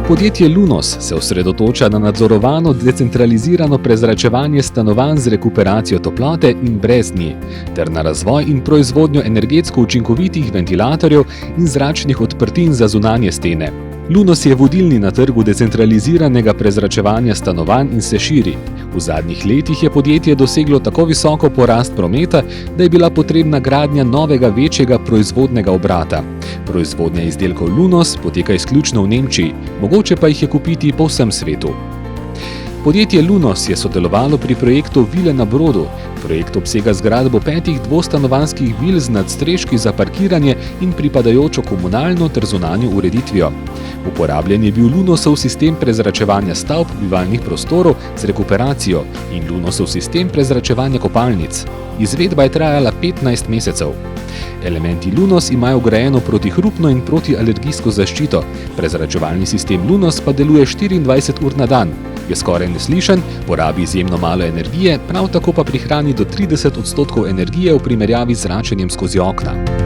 Podjetje Lunos se osredotoča na nadzorovano decentralizirano prezračevanje stanovanj z rekuperacijo toplote in brez nje, ter na razvoj in proizvodnjo energetsko učinkovitih ventilatorjev in zračnih odprtin za zunanje stene. Lunos je vodilni na trgu decentraliziranega prezračevanja stanovanj in se širi. V zadnjih letih je podjetje doseglo tako visoko porast prometa, da je bila potrebna gradnja novega večjega proizvodnega obrata. Proizvodnja izdelkov Lunos poteka izključno v Nemčiji, mogoče pa jih je kupiti po vsem svetu. Podjetje Lunos je sodelovalo pri projektu Vile na Brodu. Projekt obsega zgradbo 5 dvostanovanjskih vil z nadstreški za parkiranje in pripadajočo komunalno ter zunanjo ureditvijo. Uporabljen je bil Lunosov sistem prezračevanja stavb bivalnih prostorov z rekuperacijo in Lunosov sistem prezračevanja kopalnic. Izvedba je trajala 15 mesecev. Elementi Lunos imajo vgrajeno protihrupno in protialergijsko zaščito, prezračevalni sistem Lunos pa deluje 24 ur na dan. Je skoraj neslišen, porabi izjemno malo energije, prav tako pa prihrani do 30% energije v primerjavi z zračenjem skozi okna.